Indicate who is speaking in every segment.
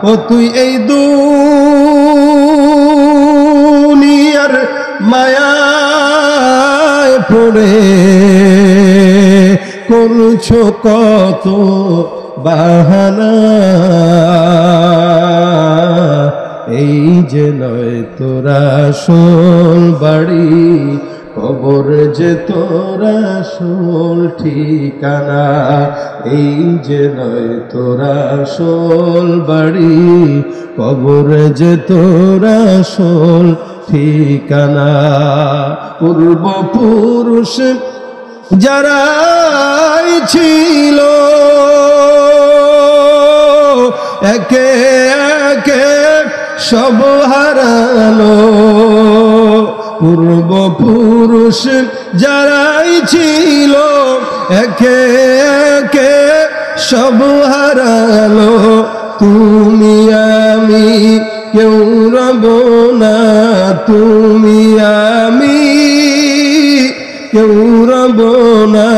Speaker 1: ও তুই এই দুনিয়ার মায়ায় পড়ে করছো কত বাহানা, এই যে নয় তোরা আসল বাড়ি, কবর যে তোরা আসল ঠিকানা। এই যে নয় তোরা আসল বাড়ি, কবর যে তোরা আসল ঠিকানা। পূর্বপুরুষ যারাই ছিল একে একে সব হারালো, পূর্বপুরুষ যারাই ছিল একে একে সব হারালো। তুমি আমি কেউ রব না, তুমি আমি কেউ রব না,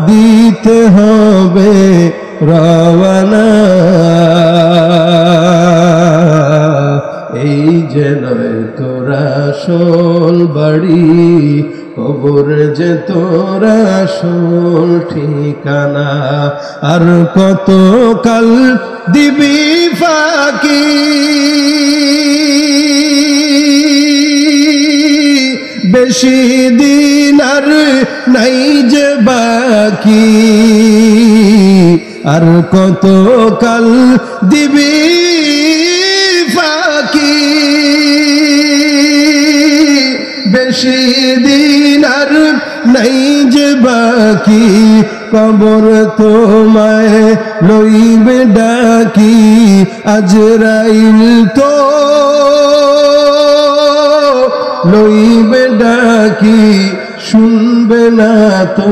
Speaker 1: দিতে হবে রওয়ানা। এই যে নয় তোরা আসল বাড়ি, কবর যে তোরা আসল ঠিকানা। আর কত কাল দিবি ফাঁকি, বেশি দিন আর নাই যে বাকি। আর কত কাল দিবি ফাঁকি, বেশি দিন আর নাই যে বাকি। কবর তোমায় লইবে ডাকি, আজরাইল তো লইবে ডাকি, শুনবে না তো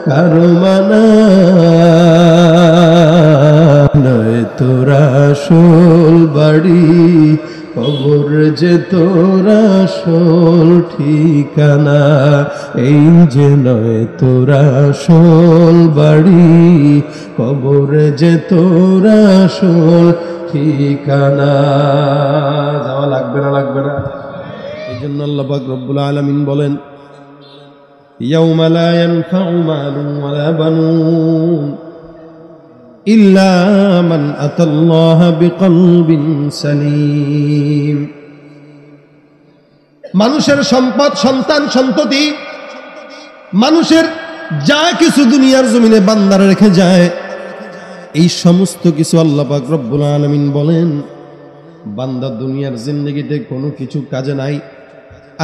Speaker 1: কারো মানা। নয় তোরা আসল বাড়ি, কবর যে তোরা আসল ঠিকানা। এই যে নয় তোরা আসল বাড়ি, কবর যে তোরা আসল ঠিকানা। যাওয়া লাগবে না, লাগবে না। এই জন্য আল্লাহ পাক রব্বুল আলামিন বলেন, ইয়াউমা লা ইয়ানফাউ মালুন ওয়ালা বানুন ইল্লা মান আতাল্লাহা বিকলবিন সালিম। মানুষের সম্পদ, সন্তান, সন্ততি, মানুষের যা কিছু দুনিয়ার জমিনে বান্দারা রেখে যায়, এই সমস্ত কিছু আল্লাহ পাক রব্বুল আলামিন বলেন, বান্দা দুনিয়ার জিন্দেগিতে কোনো কিছু কাজে নাই,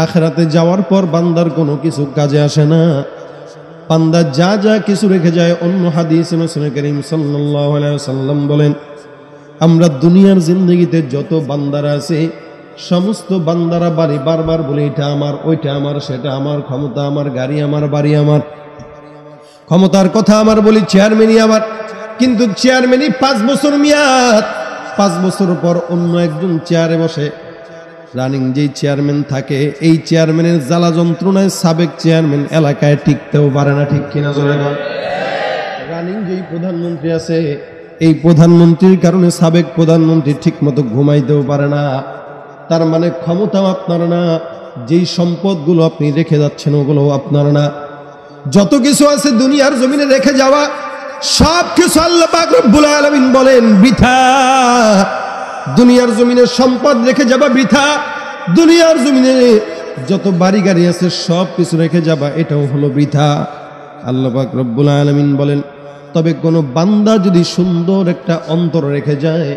Speaker 1: আখিরাতে যাওয়ার পর বান্দার কোনো কিছু কাজে আসে না। বান্দা যা যা কিছু রেখে যায়, অন্য হাদিসে রাসূল করিম সাল্লাল্লাহু আলাইহি ওয়াসাল্লাম বলেন, আমরা দুনিয়ার জিন্দেগিতে যত বান্দারা আছে, সমস্ত বান্দারা বাড়ি বারবার বলে, এটা আমার, ওইটা আমার, সেটা আমার, ক্ষমতা আমার, গাড়ি আমার, বাড়ি আমার, ক্ষমতার কথা আমার বলি, চেয়ারম্যানই আমার। কিন্তু চেয়ারম্যানই 5 বছর মেয়াদ, 5 বছর পর অন্য একজন চেয়ারে বসে। রানিং যেই চেয়ারম্যান থাকে, এই চেয়ারম্যানের জ্বালা যন্ত্রণায় সাবেক চেয়ারম্যান এলাকায় টিকতেও পারে না। ঠিক কিনা জোরে বল? রানিং যেই প্রধানমন্ত্রী আছে, এই প্রধানমন্ত্রীর কারণে সাবেক প্রধানমন্ত্রী ঠিক মতো ঘুমাইতেও পারে না। তার মানে ক্ষমতাও আপনার না, যেই সম্পদগুলো আপনি রেখে যাচ্ছেন ওগুলো আপনার না। যত কিছু আছে দুনিয়ার জমিনে রেখে যাওয়া, সব কিছু আল্লাহ পাক রব্বুল আলামিন বলেন বৃথা। দুনিয়ার জমিনে সম্পদ রেখে যাবা বৃথা, দুনিয়ার জমিনে যত বাড়ি গাড়ি আছে সব কিছু রেখে যাবা, এটাও হলো বৃথা। আল্লাহ পাক রব্বুল আলামিন বলেন, তবে কোনো বান্দা যদি সুন্দর একটা অন্তর রেখে যায়,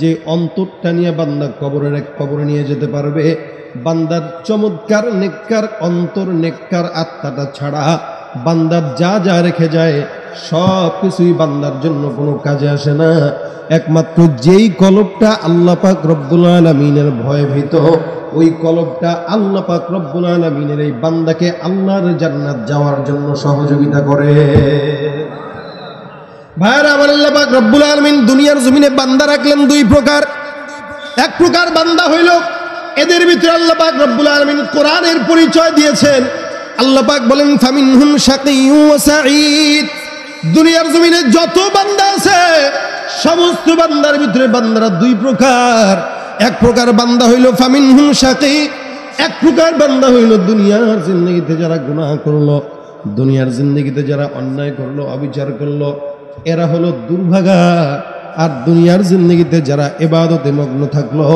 Speaker 1: যে অন্তরটা নিয়ে বান্দা কবরে নিয়ে যেতে পারবে, বান্দার চমৎকার নেককার অন্তর, নেককার আত্মাটা ছাড়া বান্দার যা যা রেখে যায় সব কিছুই বান্দার জন্য কোনো কাজে আসে না। একমাত্র যেই কলবটা আল্লাহ পাক রব্বুল আলামিনের ভয়ভীত, ওই কলবটা আল্লাহ পাক রব্বুল আলামিনের এই বান্দাকে আল্লাহর জান্নাত যাওয়ার জন্য সহযোগিতা করে। ভাইরা আমার, আল্লাহ পাক রব্বুল আলামিন দুনিয়ার জমিনে বান্দা রাখলেন 2 প্রকার। এক প্রকার বান্দা হইল, এদের ভিতরে আল্লাহ পাক রব্বুল আলামিন কোরআনের পরিচয় দিয়েছেন। আল্লাহ পাক বলেন, ফামিনহুম শাকিয়্যুন ওয়া সাঈদ। দুনিয়ার জমিনে যত বান্দা আছে সমস্ত বান্দার ভিতরে বান্দারা দুই প্রকার। এক প্রকার বান্দা হইল ফামিনহুম শাকী, এক প্রকার বান্দা হইল দুনিয়ার জিন্দেগিতে যারা গুনাহ করলো, দুনিয়ার জিন্দেগিতে যারা অন্যায় করলো, অবিচার করলো, এরা হলো দুর্ভাগা। আর দুনিয়ার জিন্দেগিতে যারা ইবাদতে মগ্ন থাকলো,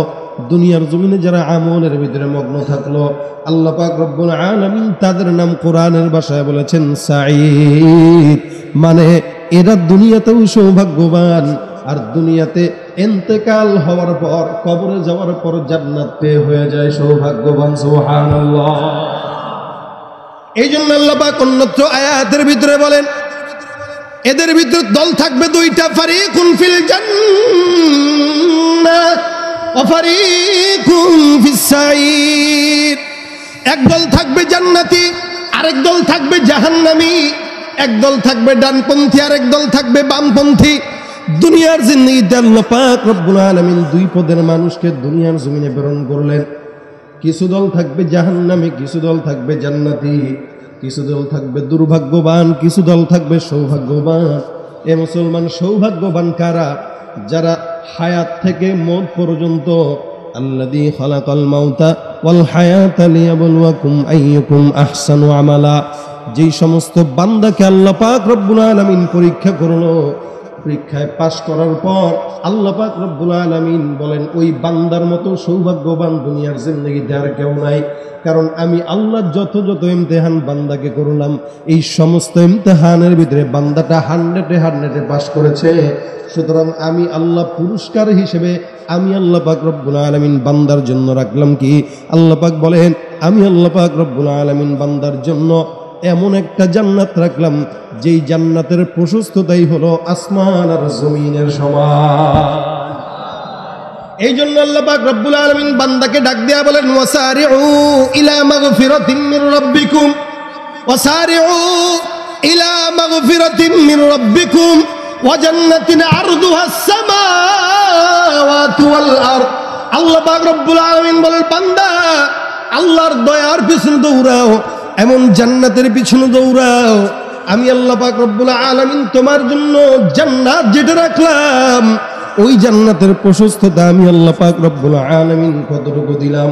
Speaker 1: দুনিয়ার জমিনে যারা আমলের ভিতরে মগ্ন থাকলো, আল্লাহ পাক রব্বুল আলামিন তাদের নাম কোরআনের ভাষায় বলেছেন সাঈদ, মানে এরা দুনিয়াতেও সৌভাগ্যবান আর দুনিয়াতে ইন্তেকাল হওয়ার পর, কবরে যাওয়ার পর জান্নাত পেয়ে হয়ে যায় সৌভাগ্যবান। সুবহানাল্লাহ। এই জন্য আল্লাহ পাক অন্যত্র আয়াতের ভিতরে বলেন এদের ভিতরে দল থাকবে দুইটা, ফারিকুন ফিল জান্নাহ ওয়া ফারিকুন ফিস সাঈর। এক দল থাকবে জান্নাতি, আরেক দল থাকবে জাহান্নামী। এক দল থাকবে ডানপন্থী, আরেক দল থাকবে বামপন্থী। দুনিয়ার জিন্দেগিতে আল্লাহ পাক রব্বুল আলামিন দুই পদের মানুষকে দুনিয়ার জমিনে প্রেরণ করলেন। কিছু দল থাকবে জাহান্নামী, কিছু দল থাকবে জান্নাতি, কিছু দল থাকবে দুর্ভাগ্যবান, কিছু দল থাকবে সৌভাগ্যবান। এ মুসলমান সৌভাগ্যবান কারা? যারা হায়াত থেকে মওত পর্যন্ত আল্লাযী খালাকাল মাউতা ওয়াল হায়াতা লিয়াবলুয়াকুম আইয়ুকুম আহসানু আমালা, যেই সমস্ত বান্দাকে আল্লাহ পাক রব্বুল আলামিন পরীক্ষা করলো, পরীক্ষায় পাশ করার পর আল্লাহ পাক রব্বুল আলামিন বলেন ওই বান্দার মতো সৌভাগ্যবান দুনিয়ার জিন্দেগিতে আর কেউ নাই। কারণ আমি আল্লাহ যত যত ইমতিহান বান্দাকে করলাম, এই সমস্ত ইমতিহানের ভিতরে বান্দাটা 100-এ পাশ করেছে। সুতরাং আমি আল্লাহ পুরস্কার হিসেবে আমি আল্লাহ পাক রব্বুল আলামিন বান্দার জন্য রাখলাম কি? আল্লাহ পাক বলেন আমি আল্লাহ পাক রব্বুল আলামিন বান্দার জন্য এমন একটা জান্নাত রাখলাম যেই জান্নাতের প্রশস্ততাই হলো আসমান আর জমিনের সমান। এই জন্য আল্লাহ পাক রব্বুল আলামিন বান্দাকে ডাক দেয়া বলেন ওয়াসারিউ ইলা মাগফিরাতিন মির রাব্বিকুম, ওয়াসারিউ ইলা মাগফিরাতিন মির রাব্বিকুম ওয়া জান্নাতিন আরদুহাস সামাওয়াতু ওয়াল আরদ। আল্লাহ পাক রব্বুল আলামিন বলেন বান্দা আল্লাহর দয়ার পিছনে দৌড়াও, এমন জান্নাতের পিছনে দৌড়াও। আমি আল্লাহ পাক রব্বুল আলামিন তোমার জন্য জান্নাত যেটা রাখলাম, ওই জান্নাতের প্রশস্ততা আমি আল্লাহ পাক রব্বুল আলামিন কতটুকু দিলাম।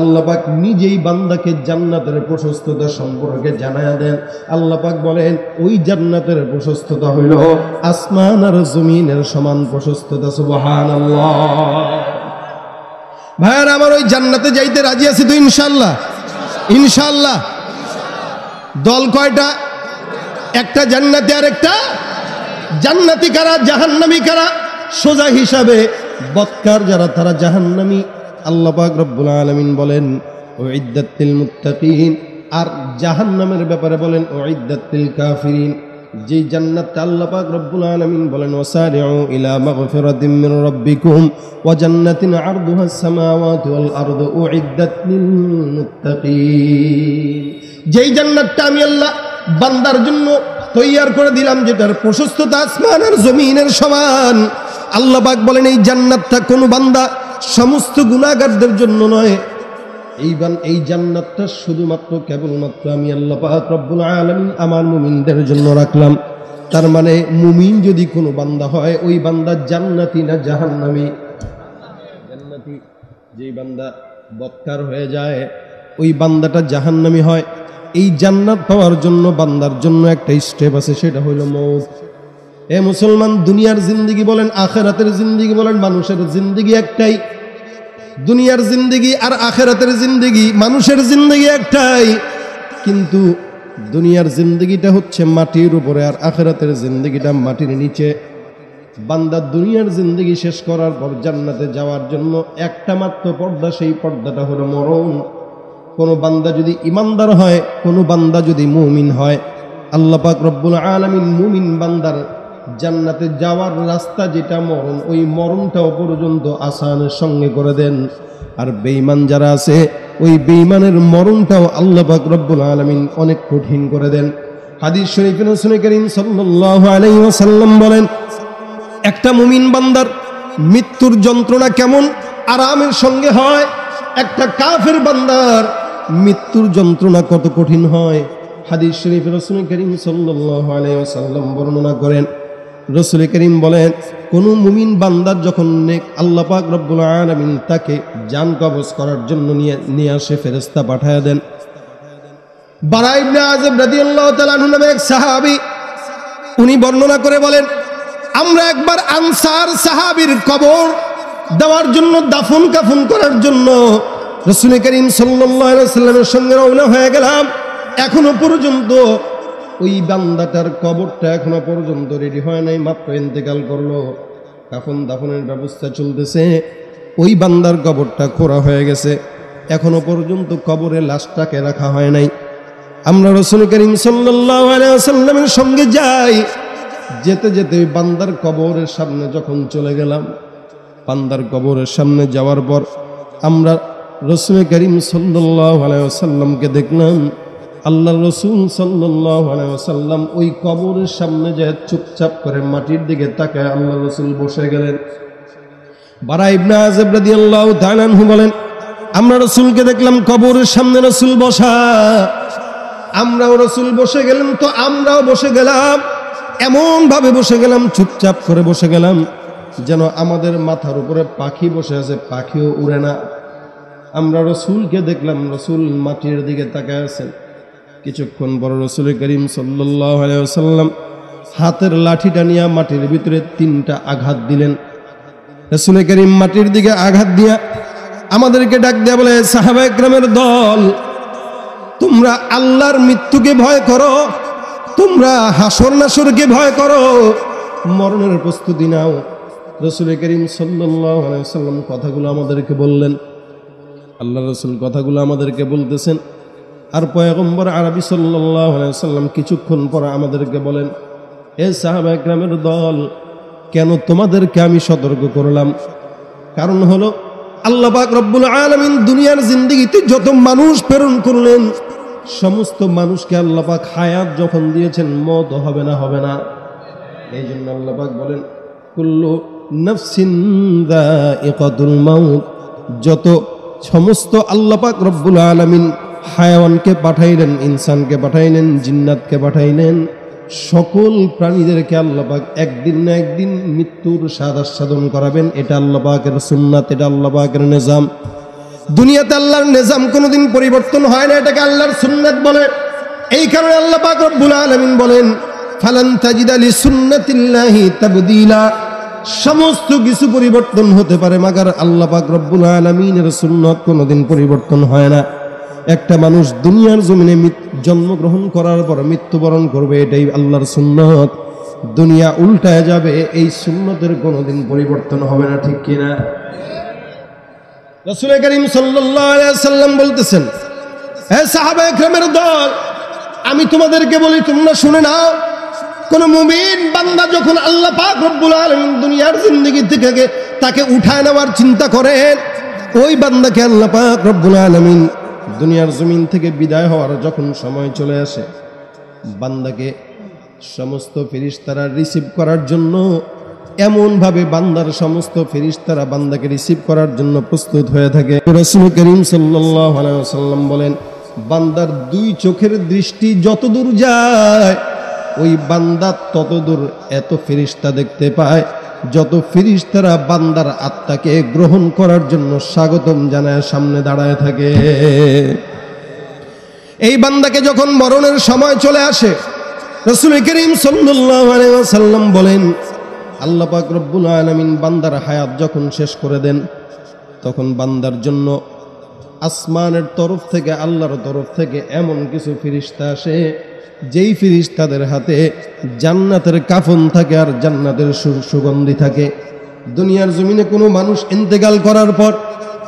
Speaker 1: আল্লাহ পাক নিজেই বান্দাকে জান্নাতের প্রশস্ততা সম্পর্কে জানায়া দেন। আল্লাহ পাক বলেন ওই জান্নাতের প্রশস্ততা হইল আসমান আর জমিনের সমান প্রশস্ততা। সুবহানাল্লাহ। ভাইয়ার আমার, ওই জান্নাতে যাইতে রাজি আছি তো ইনশাআল্লাহ? ইনশাআল্লাহ। দল কয়টা? একটা জান্নাতি আর একটা জান্নাতি কারা, জাহান্নামী কারা? সোজা হিসাবে বদকার যারা তারা জাহান্নামী। আল্লাহ পাক রব্বুল আলামিন বলেন উইদ্দাত লিল মুত্তাকিন, আর জাহান্নামের ব্যাপারে বলেন উইদ্দাত লিল কাফিরিন। যে জান্নাতটা আল্লাহ পাক রব্বুল আলামিন বলেন ওয়াসারিউ ইলা মাগফিরাতিন মির রাব্বিকুম ওয়া জান্নাতিন আরদুহাস সামাওয়াতু ওয়াল আরদু উইদ্দাত লিল মুত্তাকিন। যেই জান্নাতটা আমি আল্লাহ বান্দার জন্য তৈয়ার করে দিলাম, যেটার প্রশস্ততা আসমান আর জমিনের সমান। আল্লাহ পাক বলেন এই জান্নাতটা কোনো বান্দা সমস্ত গুনাহগারদের জন্য নয়, এই জান্নাতটা শুধুমাত্র কেবলমাত্র আমি আল্লাহ পাক রব্বুল আলামিন আমার মুমিনদের জন্য রাখলাম। তার মানে মুমিন যদি কোনো বান্দা হয়, ওই বান্দা জান্নাতি না জাহান্নামী? জান্নাতি। যেই বান্দা বদকার হয়ে যায় ওই বান্দাটা জাহান্নামী হয়। এই জান্নাত পাওয়ার জন্য বান্দার জন্য একটা স্টেপ আছে, সেটা হইল মওত। এ মুসলমান, দুনিয়ার জিন্দেগি বলেন আখিরাতের জিন্দেগি বলেন, মানুষের জিন্দেগি একটাই। দুনিয়ার জিন্দেগি আর আখিরাতের জিন্দেগি, মানুষের জিন্দেগি একটাই, কিন্তু দুনিয়ার জিন্দেগিটা হচ্ছে মাটির উপরে আর আখিরাতের জিন্দেগিটা মাটির নিচে। বান্দা দুনিয়ার জিন্দেগি শেষ করার পর জান্নাতে যাওয়ার জন্য একটা মাত্র পর্দা, সেই পর্দাটা হলো মরণ। কোন বান্দা যদি ইমানদার হয়, কোন বান্দা যদি মুমিন হয়, আল্লাহ পাক রব্বুল আলামিন মুমিন বান্দার জান্নাতে যাওয়ার রাস্তা যেটা মরণ, ওই মরণটাও পর্যন্ত আসানের সঙ্গে করে দেন। আর বেঈমান যারা আছে, ওই বেঈমানের মরণটাও আল্লাহ পাক রব্বুল আলামিন অনেক কঠিন করে দেন। হাদিস শরীফে রাসূল করিম সাল্লাল্লাহু আলাইহি ওয়াসাল্লাম বলেন, একটা মুমিন বান্দার মৃত্যুর যন্ত্রণা কেমন আরামের সঙ্গে হয়, একটা কাফের বান্দার মৃত্যুর যন্ত্রণা কত কঠিন হয়। হাদিস শরীফে রাসূল করিম সাল্লাল্লাহু আলাইহি ওয়াসাল্লাম বর্ণনা করেন, রাসূল করিম বলেন, কোন মুমিন বান্দার যখন নেক আল্লাহ পাক রব্বুল আলামিন তাকে জান কবজ করার জন্য নিয়ে আসে, ফেরেশতা পাঠায় দেন। বারা ইবনে আযিব রাদিয়াল্লাহু তাআলা আনহু নামে এক সাহাবী, উনি বর্ণনা করে বলেন, আমরা একবার আনসার সাহাবীর কবর দেওয়ার জন্য, দাফন কাফন করার জন্য রাসূল করিম সাল্লাল্লাহু আলাইহি ওয়াসাল্লামের সঙ্গে রওনা হয়ে গেলাম। এখনো পর্যন্ত ওই বান্দাটার কবরটা এখনো পর্যন্ত রেডি হয় নাই, মাত্র ইন্তেকাল করলো, কাফন দাফনের ব্যবস্থা চলতেছে। ওই বান্দার কবরটা খোঁড়া হয়ে গেছে, এখনো পর্যন্ত কবরে লাশটাকে রাখা হয় নাই। আমরা রাসূল করিম সাল্লাল্লাহু আলাইহি ওয়াসাল্লামের সঙ্গে যাই, যেতে যেতে ওই বান্দার কবরের সামনে যখন চলে গেলাম, বান্দার কবরের সামনে যাওয়ার পর আমরা রাসূল করিম সাল্লাল্লাহু আলাইহি ওয়াসাল্লামকে দেখলাম। আল্লাহর রাসূল সাল্লাল্লাহু আলাইহি ওয়াসাল্লাম ওই কবরের সামনে যায় চুপচাপ করে মাটির দিকে তাকায় আল্লাহর রাসূল বসে গেলেন। বারা ইবনে আযিব রাদিয়াল্লাহু তাআলা আনহু বলেন, আমরা রাসূলকে দেখলাম কবরের সামনে রাসূল বসা, আমরাও রাসূল বসে গেলেন তো আমরাও বসে গেলাম। এমন ভাবে বসে গেলাম, চুপচাপ করে বসে গেলাম, যেন আমাদের মাথার উপরে পাখি বসে আছে, পাখিও উড়ে না। আমরা রাসূলকে দেখলাম, রাসূল মাটির দিকে তাকায় আছেন। কিছুক্ষণ পর রাসূল করিম সাল্লাল্লাহু আলাইহি ওয়াসাল্লাম হাতের লাঠিটা নিয়ে মাটির ভিতরে 3টা আঘাত দিলেন। রাসূল করিম মাটির দিকে আঘাত দিয়া আমাদেরকে ডাক দেয়া বলে, সাহাবায়ে কেরামের দল, তোমরা আল্লাহর মৃত্যুকে ভয় করো, তোমরা হাসর নাসরকে ভয় করো, মরণের প্রস্তুতি নাও। রাসূল করিম সাল্লাল্লাহু আলাইহি ওয়াসাল্লাম কথাগুলো আমাদেরকে বললেন। আল্লাহ রাসূল কথাগুলো আমাদেরকে বলতেছেন, আর পয়গম্বর আরবি সাল্লাল্লাহু আলাইহি ওয়াসাল্লাম কিছুক্ষণ পর আমাদেরকে বলেন, এ সাহাবায়ে কেরামের দল, কেন তোমাদেরকে আমি সতর্ক করলাম? কারণ হলো আল্লাহ পাক রব্বুল আলামিন দুনিয়ার জিন্দেগিতে যত মানুষ প্রেরণ করলেন, সমস্ত মানুষকে আল্লাহ পাক হায়াত যখন দিয়েছেন, মওত হবে না, হবে না। এই জন্য আল্লাহ পাক বলেন, কুল্লু নাফসিন যায়িকাতুল মাউত, যত সমস্ত আল্লাহ পাক রব্বুল আলামিন হায়াওয়ানকে পাঠাইলেন, ইনসানকে পাঠাইলেন, জিন্নাতকে পাঠাইলেন, সকল প্রাণীদেরকে আল্লাহ পাক একদিন না একদিন মৃত্যুর স্বাদ আস্বাদন করাবেন। এটা আল্লাহ পাকের সুন্নাত, এটা আল্লাহ পাকের নিজাম। দুনিয়াতে আল্লাহর নিজাম কোনোদিন পরিবর্তন হয় না, এটাকে আল্লাহর সুন্নাত বলে। এই কারণে আল্লাহ পাক রব্বুল আলামিন বলেন, ফালান তাজিদা লিসুন্নাতিল্লাহি তাবদীলা, সমস্ত কিছু পরিবর্তন হতে পারে, মাগার আল্লাহ পাক রব্বুল আলামিনের সুন্নাত কোনোদিন পরিবর্তন হয় না। একটা মানুষ দুনিয়ার জমিনে জন্মগ্রহণ করার পর মৃত্যুবরণ করবে, এটাই আল্লাহর সুন্নাত। দুনিয়া উল্টায় যাবে, এই সুন্নতের কোনোদিন পরিবর্তন হবে না, ঠিক কিনা? রাসূল করিম সাল্লাল্লাহু আলাইহি ওয়াসাল্লাম বলতেছেন, হে সাহাবায়ে কেরামের দল, আমি তোমাদেরকে বলি, তোমরা শুনে নাও। কোন মুমিন বান্দা যখন আল্লাহ পাক রব্বুল আলামিন দুনিয়ার জিন্দেগি থেকে তাকে উঠায় নেওয়ার চিন্তা করেন, ওই বান্দাকে আল্লাহ পাক রব্বুল আলামিন দুনিয়ার জমিন থেকে বিদায় হওয়ার যখন সময় চলে আসে, বান্দাকে সমস্ত ফেরেশতারা রিসিভ করার জন্য এমন ভাবে বান্দার সমস্ত ফেরেশতারা বান্দাকে রিসিভ করার জন্য প্রস্তুত হয়ে থাকে। রাসূল করিম সাল্লাল্লাহু আলাইহি ওয়াসাল্লাম বলেন, বান্দার 2 চোখের দৃষ্টি যত দূর যায়, ওই বান্দা তত দূর এত ফেরেশতা দেখতে পায়, যত ফেরেশতারা বান্দার আত্মাকে গ্রহণ করার জন্য স্বাগতম জানায় সামনে দাঁড়ায় থাকে। এই বান্দাকে যখন মরণের সময় চলে আসে, রাসূল করিম সাল্লাল্লাহু আলাইহি ওয়াসাল্লাম বলেন, আল্লাহ পাক রব্বুল আলামিন বান্দার হায়াত যখন শেষ করে দেন, তখন বান্দার জন্য আসমানের তরফ থেকে, আল্লাহর তরফ থেকে এমন কিছু ফেরেশতা আসে, যেই ফেরেশতাদের হাতে জান্নাতের কাফন থাকে আর জান্নাতের সুগন্ধি থাকে। দুনিয়ার জমিনে কোনো মানুষ ইন্তেকাল করার পর,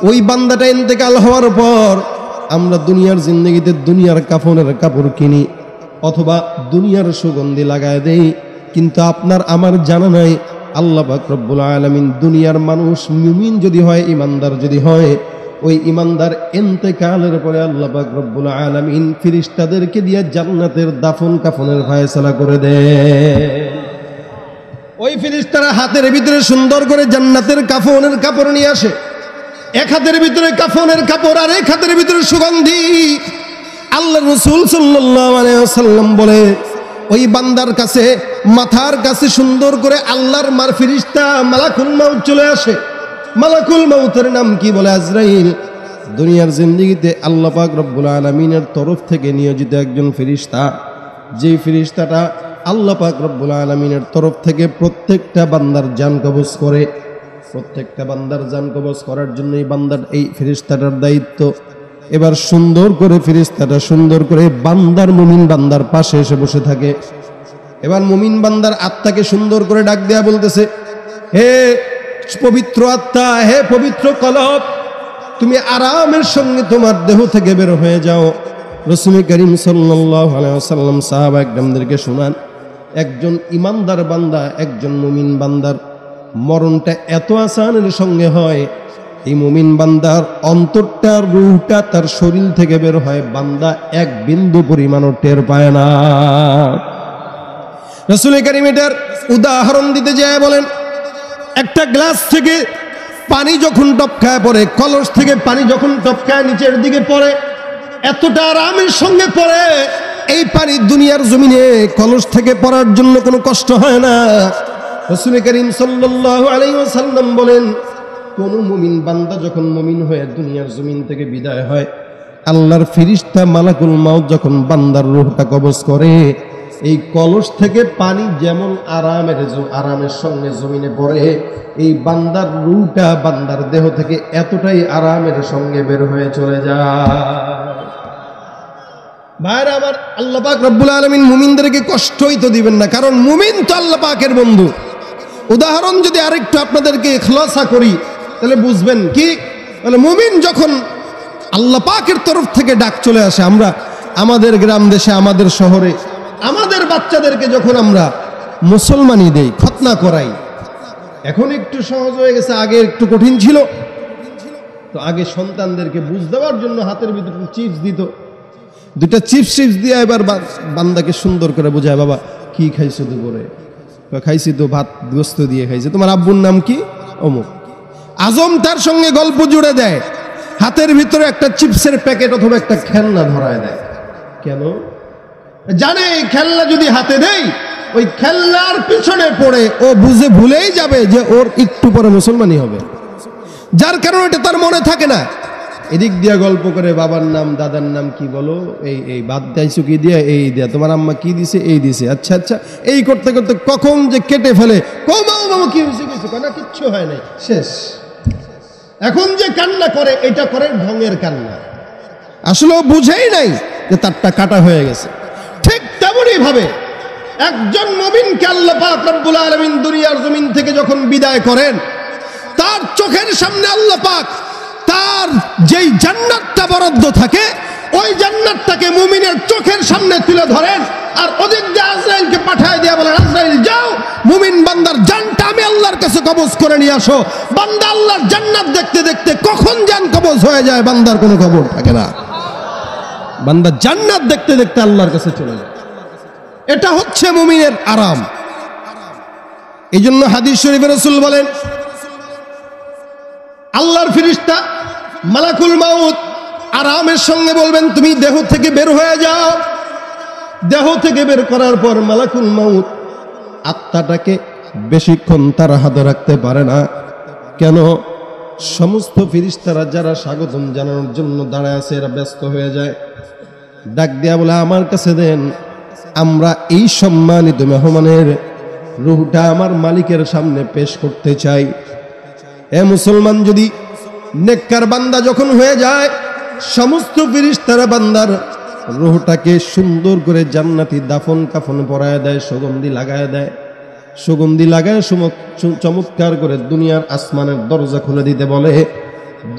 Speaker 1: ওই বান্দাটা ইন্তেকাল হওয়ার পর আমরা দুনিয়ার জিন্দেগিতে দুনিয়ার কাফনের কাপড় কিনি অথবা দুনিয়ার সুগন্ধি লাগায় দেই, কিন্তু আপনার আমার জানা নাই আল্লাহ পাক রব্বুল আলামিন দুনিয়ার মানুষ মুমিন যদি হয়, ইমানদার যদি হয়, ওই ইমানদার ইন্তেকালের পরে আল্লাহ পাক রব্বুল আলামিন ফেরেশতাদেরকে দিয়ে জান্নাতের দাফন কাফনের ফয়সালা করে দেন। ওই ফেরেশতারা হাতের ভিতরে সুন্দর করে জান্নাতের কাফনের কাপড় নিয়ে আসে, এক হাতের ভিতরে কাফনের কাপড় আর এক হাতের ভিতরে সুগন্ধি। আল্লাহ রাসূল সাল্লাল্লাহু আলাইহি ওয়াসাল্লাম বলে, ওই বান্দার কাছে মাথার কাছে সুন্দর করে আল্লাহর মার ফেরেশতা মালাকুল মাউত চলে আসে। মালাকুল মাউতের নাম কি? বলে আজরাইল। দুনিয়ার জিন্দেগিতে আল্লাহ পাক রব্বুল আলামিনের তরফ থেকে নিয়োজিত একজন ফেরেশতা, যেই ফেরেশতাটা আল্লাহ পাক রব্বুল আলামিনের তরফ থেকে প্রত্যেকটা বান্দার জান কবজ করে। প্রত্যেকটা বান্দার জান কবজ করার জন্য এই ফেরেশতাটার দায়িত্ব। এবার সুন্দর করে ফেরেশতাটা সুন্দর করে বান্দার, মুমিন বান্দার পাশে এসে বসে থাকে। এবার মুমিন বান্দার আত্মাকে সুন্দর করে ডাক দেয়া বলতেছে, হে পবিত্র আত্মা, হে পবিত্র কলব, তুমি আরামের সঙ্গে তোমার দেহ থেকে বের হয়ে যাও। রাসূল করিম সাল্লাল্লাহু আলাইহি ওয়াসাল্লাম সাহাবা একরামদেরকে শোনান, একজন ইমানদার বান্দা, একজন মুমিন বান্দার মরণটা এত আসানের সঙ্গে হয়, এই মুমিন বান্দার অন্তরটা, রূহটা তার শরীর থেকে বের হয়, বান্দা এক বিন্দু পরিমাণও টের পায় না। রাসূল করিম এটার উদাহরণ দিতে যায় বলেন, একটা গ্লাস থেকে পানি যখন টপকায় পড়ে, কলস থেকে পানি যখন টপকায় নিচের দিকে পড়ে, এতটা আরামের সঙ্গে পড়ে, এই পানি দুনিয়ার জমিনে কলস থেকে পড়ার জন্য কোনো কষ্ট হয় না। রাসূল করিম সাল্লাল্লাহু আলাইহি ওয়াসাল্লাম বলেন, কোন মুমিন বান্দা যখন মুমিন হয়ে দুনিয়ার জমিন থেকে বিদায় হয়, আল্লাহর ফেরেশতা মালাকুল মাউত যখন বান্দার রূহটা কবজ করে, এই কলস থেকে পানি যেমন আরামের সঙ্গে জমিনে পড়ে, এই বান্দার রূহটা বান্দার দেহ থেকে এতটাই আরামের সঙ্গে বের হয়ে চলে যায়। ভাইরা আমার, আল্লাহ পাক রব্বুল আলামিন মুমিনদেরকে কষ্টই তো দিবেন না, কারণ মুমিন তো আল্লাহ পাকের বন্ধু। উদাহরণ যদি আরেকটু আপনাদেরকে খোলাসা করি তাহলে বুঝবেন কি, মানে মুমিন যখন আল্লাহ পাকের তরফ থেকে ডাক চলে আসে, আমরা আমাদের গ্রাম দেশে, আমাদের শহরে আমাদের বাচ্চাদেরকে যখন আমরা মুসলমানি দেই, খতনা করাই, এখন একটু সহজ হয়ে গেছে, আগে একটু কঠিন ছিল। তো আগে সন্তানদেরকে বুঝ দেওয়ার জন্য হাতের ভিতরে চিপস দিত, দুটা চিপস দিয়ে এবার বান্দাকে সুন্দর করে বোঝায়, বাবা কি খাইছো দুপুরে? খাইছি তো ভাত গোস্ত দিয়ে খাইছে। তোমার আব্বুর নাম কি? অমুক। আজম তার সঙ্গে গল্প জুড়ে দেয়, হাতের ভিতরে একটা চিপসের প্যাকেট অথবা একটা খেলনা ধরায় দেয়। কেন? জানে এই খেলনা যদি হাতে দেয়, ওই খেলনার পিছনে পড়ে ও ভুলেই যাবে যে ওর একটু পরে মুসলমানই হবে, যার কারণে এটা তার মনে থাকে না। এদিক দিয়া গল্প করে, বাবার নাম, দাদার নাম কি বলো, এই বাদ দাইছো কি দিয়া, এই দিয়া, তোমার আম্মা কি দিছে, এই দিছে, আচ্ছা আচ্ছা, এই করতে করতে কখন যে কেটে ফেলে, মামা কি হয়েছে, কিছু না, কিচ্ছু হয় নাই, শেষ। এখন যে কান্না করে, এটা করে ঢঙের কান্না, আসলে ও বুঝেই নাই যে তারটা কাটা হয়ে গেছে। ঠিক তেমনই ভাবে একজন মুমিনকে আল্লাহ পাক রব্বুল আলামিন দুনিয়ার জমিন থেকে যখন বিদায় করেন, তার চোখের সামনে আল্লাহ পাক তার যেই জান্নাতটা বরাদ্দ থাকে, ওই জান্নাতটাকে মুমিনের চোখের সামনে তুলে ধরেন, আর ওদিক দিয়ে আজরাইলকে পাঠায় দিয়ে বলেন, আজরাইল যাও, মুমিন বান্দার জানটা আমি আল্লাহর কাছে কবজ করে নিয়ে আসো। বান্দা আল্লাহর জান্নাত দেখতে দেখতে কখন জান কবজ হয়ে যায় বান্দার কোনো খবর থাকে না। বান্দা জান্নাত দেখতে দেখতে আল্লাহর কাছে চলে যায়। এটা হচ্ছে মুমিনের আরাম। এই জন্য হাদিস শরীফে রাসূল বলেন, আল্লাহর ফেরেশতা মালাকুল মাউত আরামের সঙ্গে বলবেন, তুমি দেহ থেকে বের হয়ে যাও। দেহ থেকে বের করার পর মালাকুল মাউত আত্মাটাকে বেশিক্ষণ তার হাতে রাখতে পারে না। কেন? সমস্ত ফেরেশতারা যারা স্বাগতম জানানোর জন্য দাঁড়ায় আছে, এরা ব্যস্ত হয়ে যায়। ডাক দেয়া বলে, আমার কাছে দেন, আমরা এই সম্মানিত মেহমানের রূহটা আমার মালিকের সামনে পেশ করতে চাই। এ মুসলমান, যদি নেককার বান্দা যখন হয়ে যায়, সমস্ত ফেরেশতারা বান্দার রূহটাকে সুন্দর করে জান্নাতি দাফন কাফন পরায় দেয়, সুগন্ধি লাগায় দেয়। সুগন্ধি লাগায় চমৎকার করে দুনিয়ার আসমানের দরজা খুলে দিতে বলে।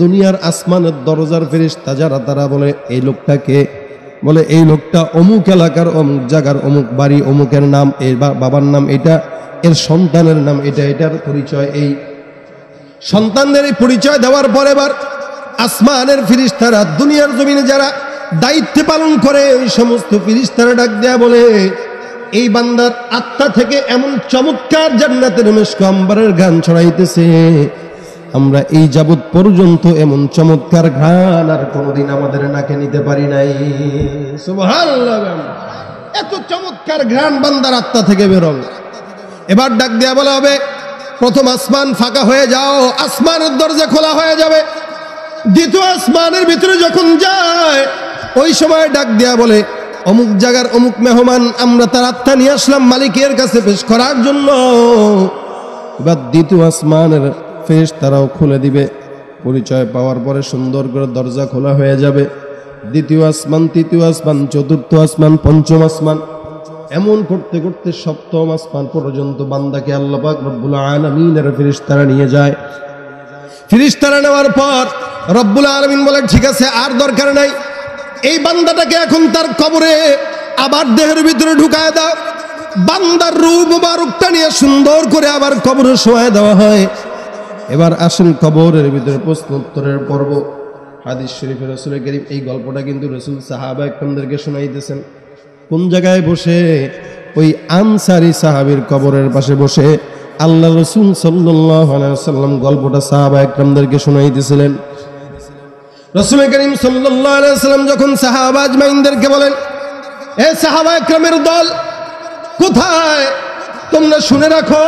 Speaker 1: দুনিয়ার আসমানের দরজার ফেরেশতা যারা, তারা বলে, এই লোকটাকে, বলে এই লোকটা অমুক এলাকার, অমুক জায়গার, অমুক বাড়ি, অমুকের নাম, এর বাবার নাম এটা, এর সন্তানের নাম এটা, এটার পরিচয় এই। সন্তানদের এই পরিচয় দেওয়ার পরে এবার আসমানের ফেরেশতারা দুনিয়ার জমিনে যারা দায়িত্ব পালন করে, ওই সমস্ত ফেরেশতারা ডাক দেয়া বলে, এই বান্দার আত্মা থেকে এমন চমৎকার জান্নাতের মিশক আম্বরের ঘ্রাণ ছড়াইতেছে, আমরা এই যাবৎ পর্যন্ত এমন চমৎকার ঘ্রাণ আর কোনোদিন আমাদের নাকে নিতে পারি নাই। সুবহানাল্লাহ। এত চমৎকার ঘ্রাণ বান্দার আত্মা থেকে বেরোবে। এবার ডাক দেয়া বলা হবে, প্রথম আসমান ফাঁকা হয়ে যাও, আসমানের দরজা খোলা হয়ে যাবে। দ্বিতীয় আসমানের ভিতরে যখন যায়, ওই সময় ডাক দেয়া বলে, অমুক জায়গার অমুক মেহমান, আমরা তার আত্মা নিয়ে আসলাম মালিকের কাছে পেশ করার জন্য। এবার দ্বিতীয় আসমানের ফেরেশতারাও খুলে দিবে। পরিচয় পাওয়ার পরে সুন্দর করে দরজা খোলা হয়ে যাবে। দ্বিতীয় আসমান, তৃতীয় আসমান, চতুর্থ আসমান, পঞ্চম আসমান, এমন করতে করতে সপ্তম আসমান পর্যন্ত বান্দাকে আল্লাহ পাক রব্বুল আলামিনের ফেরেশতারা নিয়ে যায়। ফেরেশতারা নেওয়ার পর রব্বুল আলামিন বলেন, ঠিক আছে, আর দরকার নাই, এই বান্দাটাকে এখন তার কবরে আবার দেহের ভিতরে ঢুকায় দাও। বান্দার রূহ মুবারকটা নিয়ে সুন্দর করে আবার কবরে শোয়ায় দেওয়া হয়। এবার আসেন কবরের ভিতরে প্রশ্ন উত্তরের পর্ব। হাদিস শরীফে রাসূল করিম এই গল্পটা কিন্তু রাসূল সাহাবা একরামদেরকে শোনাইতেছেন। কোন জায়গায় বসে? ওই আনসারী সাহাবীর কবরের পাশে বসে আল্লাহ রাসূল সাল্লাল্লাহু আলাইহি ওয়াসাল্লাম গল্পটা সাহাবা একরামদেরকে শোনাইতেছিলেন। রাসূল করিম সাল্লাল্লাহু আলাইহি ওয়াসাল্লাম যখন সাহাবা আজমাইনদেরকে বলেন, এ সাহাবা একরামের দল, কোথায়? তোমরা শুনে রাখো,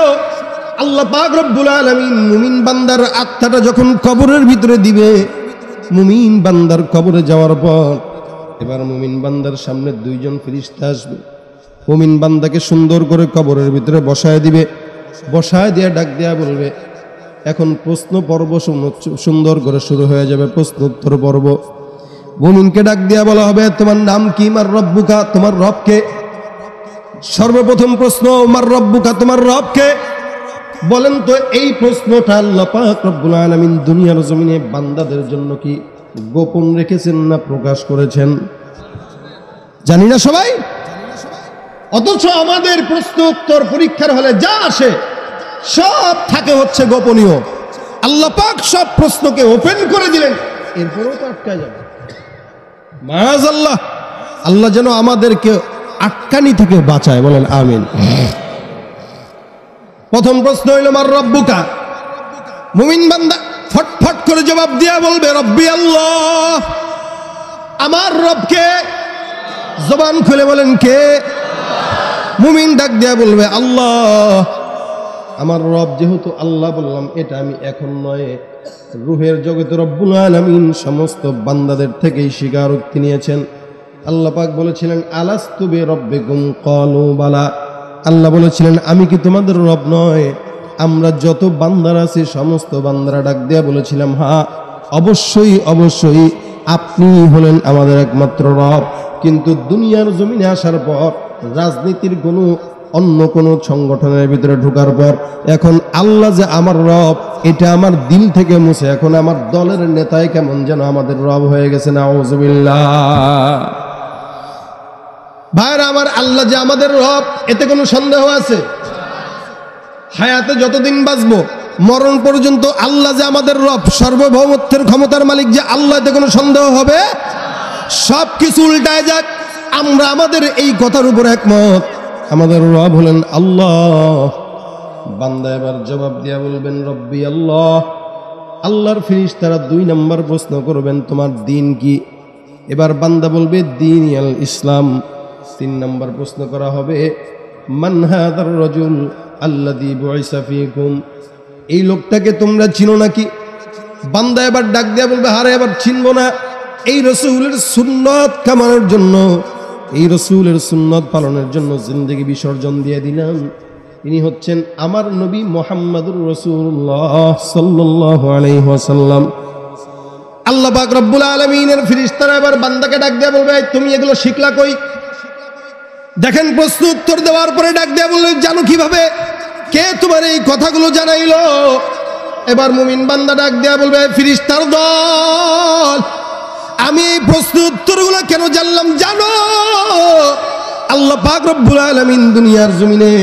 Speaker 1: আল্লাহ পাক রব্বুল আলামিন মুমিন বান্দার আত্মাটা যখন কবরের ভিতরে দিবে, মুমিন বান্দার কবরে যাওয়ার পর এবার মুমিন বান্দার সামনে দুইজন ফেরেশতা আসবে। মুমিন বান্দাকে সুন্দর করে কবরের ভিতরে বসায় দিবে। বসায় দিয়ে ডাক দেয়া বলবে, এখন প্রশ্ন পর্ব সুন্দর করে শুরু হয়ে যাবে, প্রশ্ন উত্তর পর্ব। মুমিনকে ডাক দেয়া বলা হবে, তোমার নাম কি? মার রব্বুকা, তোমার রবকে। সর্বপ্রথম প্রশ্ন, মার রব্বুকা, তোমার রবকে। বলেন তো, এই প্রশ্নটা আল্লাহ পাক রব্বুল আলামিন দুনিয়ার জমিনে বান্দাদের জন্য কি গোপন রেখেছেন না প্রকাশ করেছেন? জানি না সবাই। অথচ আমাদের প্রশ্ন উত্তর পরীক্ষার হলে যা আসে সব থাকে হচ্ছে গোপনীয়। আল্লাহ পাক সব প্রশ্নকে ওপেন করে দিলেন, এরপরেও তো আটকা যাবে। মাআযাল্লাহ, আল্লাহ যেন আমাদেরকে আটকানি থেকে বাঁচায়, বলেন আমিন। প্রথম প্রশ্ন হইল, মার রব্বুকা। মুমিন বান্দা ফটফট করে জবাব দিয়া বলবে, রব্বি আল্লাহ, আমার রবকে। জবান খুলে বলেন, কে? মুমিন ডাক দিয়া বলবে, আল্লাহ। আমার রব যেহেতু আল্লাহ বললাম, এটা আমি এখন নয়, রূহের জগতে রব্বুল আলামিন সমস্ত বান্দাদের থেকেই স্বীকারোক্তি নিয়েছেন। আল্লাহ পাক বলেছিলেন, আলাস্তু বিরব্বিকুম ক্বালু বালা। আল্লাহ বলেছিলেন, আমি কি তোমাদের রব নয়? আমরা যত বান্দারা আছি সমস্ত বান্দারা ডাক দেয়া বলেছিলাম, হ্যাঁ, অবশ্যই অবশ্যই আপনি হলেন আমাদের একমাত্র রব। কিন্তু দুনিয়ার জমিনে আসার পর, রাজনীতির কোনো অন্য কোনো সংগঠনের ভিতরে ঢোকার পর এখন আল্লাহ যে আমার রব, এটা আমার দিল থেকে মুছে এখন আমার দলের নেতায় কেমন যেন আমাদের রব হয়ে গেছে। নাউযুবিল্লাহ। ভাইরা আমার, আল্লাহ যে আমাদের রব, এতে কোনো সন্দেহ আছে? হায়াতে যতদিন বাঁচবো, মরণ পর্যন্ত আল্লাহ যে আমাদের রব, সার্বভৌমত্বের ক্ষমতার মালিক যে আল্লাহ, এতে কোনো সন্দেহ হবে? সব কিছু উল্টায় যাক, আমরা আমাদের এই কথার উপর একমত, আমাদের রব হলেন আল্লাহ। বান্দা এবার জবাব দিয়া বলবেন, রব্বি আল্লাহ। আল্লাহর ফেরেশতারা 2 নম্বর প্রশ্ন করবেন, তোমার দিন কি? এবার বান্দা বলবে, দিন আল ইসলাম। 3 নম্বর প্রশ্ন করা হবে, মান হাদার রাজুল আল্লাযী বুইসা ফীকুম। এই লোকটাকে তোমরা চিনো নাকি? বান্দা এবার ডাক দিয়া বলবে, আরে এবার চিনবো না। এই রাসূলের সুন্নাত কামানোর জন্য, এই রাসূলের সুন্নাত পালনের জন্য জিন্দেগি বিসর্জন দিয়ে দিলাম। তিনি হচ্ছেন আমার নবী মুহাম্মদুর রাসূলুল্লাহ সাল্লাল্লাহু আলাইহি ওয়াসাল্লাম। আল্লাহ পাক রব্বুল আলামিনের ফেরেশতারা এবার বান্দাকে ডাক দিয়া বলবে, তুমি এগুলো শিখলা কই? দেখেন, প্রশ্ন উত্তর দেওয়ার পরে ডাক দিয়া বলবে, জানো কিভাবে? কে তোমার এই কথাগুলো জানাইলো? এবার মুমিন বান্দা ডাক দিয়া বলবে, ফেরেশতার দল, আমি এই প্রশ্ন উত্তরগুলো কেন জানলাম জানো? আল্লাহ পাক রব্বুল আলামিন দুনিয়ার জমিনে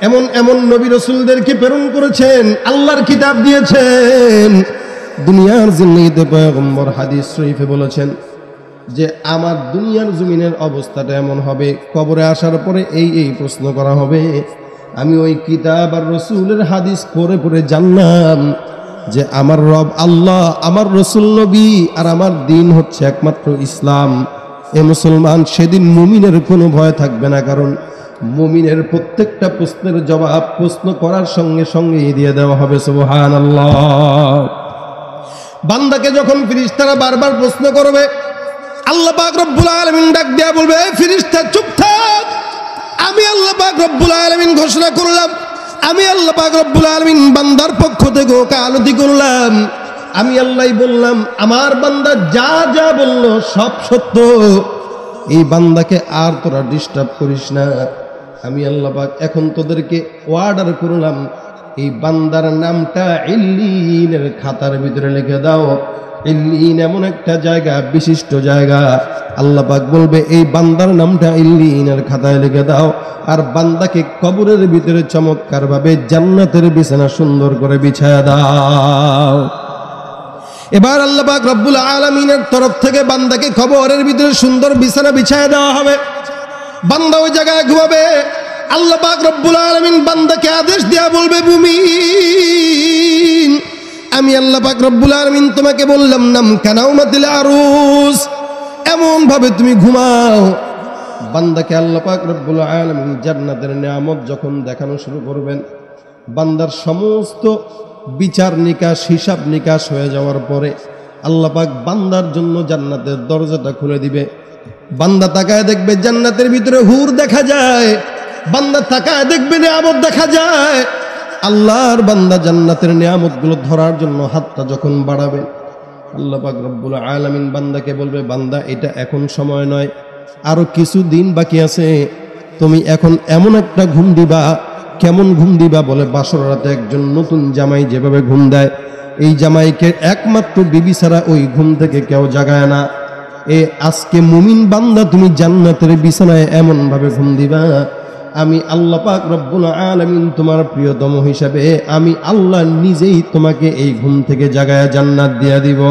Speaker 1: এমন এমন নবী রাসূলদেরকে প্রেরণ করেছেন, আল্লাহর কিতাব দিয়েছেন। দুনিয়ার জিন্দেগিতে পয়গম্বর হাদিস শরীফে বলেছেন যে আমার দুনিয়ার জমিনের অবস্থাটা এমন হবে, কবরে আসার পরে এই প্রশ্ন করা হবে। আমি ওই কিতাব আর রাসূলের হাদিস পড়ে পড়ে জানলাম যে আমার রব আল্লাহ, আমার রাসূল নবী, আর আমার দিন হচ্ছে একমাত্র ইসলাম। এ মুসলমান, সেদিন মুমিনের কোনো ভয় থাকবে না, কারণ মুমিনের প্রত্যেকটা প্রশ্নের জবাব প্রশ্ন করার সঙ্গে সঙ্গে দিয়ে দেওয়া হবে। সুবহানাল্লাহ। বান্দাকে যখন ফেরেশতারা বারবার প্রশ্ন করবে, আল্লাহ পাক রব্বুল আলামিন ডাক দেয়া বলবে, এই ফেরেশতা চুপ থাক, আমি আল্লাহ পাক রব্বুল আলামিন ঘোষণা করলাম, আমি আল্লাহ পাক রব্বুল আলামিন বান্দার পক্ষ থেকে ওকালতি করলাম, আমি আল্লাহই বললাম, আমার বান্দা যা যা বলল সব সত্য, এই বান্দাকে আর তোরা ডিস্টার্ব করিস না। আমি আল্লাহ পাক এখন তোদেরকে অর্ডার করলাম, এই বান্দার নামটা ইল্লিনের খাতার ভিতরে লিখে দাও। ইল্লিন এমন একটা জায়গা, বিশিষ্ট জায়গা, আল্লাহ পাক বলবে এই বান্দার নামটা ইল্লিনের খাতায় লিখে দাও, আর বান্দাকে কবরের ভিতরে চমৎকার ভাবে জান্নাতের বিছানা সুন্দর করে বিছায়া দাও। এবার আল্লাহ পাক রব্বুল আলামিনের তরফ থেকে বান্দাকে কবরের ভিতরে সুন্দর বিছানা বিছায়া দেওয়া হবে। বান্দা ওই জায়গায় ঘুমাবে। আল্লাহ পাক রব্বুল আলামিন বান্দাকে আদেশ দেয়া বলবে, মুমিন, আমি আল্লাহ পাক রব্বুল আলামিন তোমাকে বললাম নাম কানাউমাতিল আরুস, এমন ভাবে তুমি ঘুমাও। বান্দাকে আল্লাহ পাক রব্বুল আলামিন জান্নাতের নিয়ামত যখন দেখানো শুরু করবেন, বান্দার সমস্ত বিচার নিকাশ, হিসাব নিকাশ হয়ে যাওয়ার পরে আল্লাহ পাক বান্দার জন্য জান্নাতের দরজাটা খুলে দিবে। বান্দা তাকায় দেখবে জান্নাতের ভিতরে হুর দেখা যায়, বান্দা তাকায় দেখবে নিয়ামত দেখা যায়। আল্লাহর বান্দা জান্নাতের নিয়ামতগুলো ধরার জন্য হাতটা যখন বাড়াবে, আল্লাহ পাক রব্বুল আলামিন বান্দাকে বলবে, বান্দা এটা এখন সময় নয়, আরো কিছু দিন বাকি আছে, তুমি এখন এমন একটা ঘুম দিবা। কেমন ঘুম দিবা? বলে বাসর রাতে একজন নতুন জামাই যেভাবে ঘুম দেয়, এই জামাইকে একমাত্র বিবি ছাড়া ওই ঘুম থেকে কেউ জাগায় না। আজকে মুমিন বান্দা তুমি জান্নাতের বিছানায় এমন ভাবে ঘুম দিবা, আমি আল্লাহ পাক রব্বুল আলামিন তোমার প্রিয়তম হিসাবে আমি আল্লাহ নিজেই তোমাকে এই ঘুম থেকে জাগায়া জান্নাত দিয়া দিব।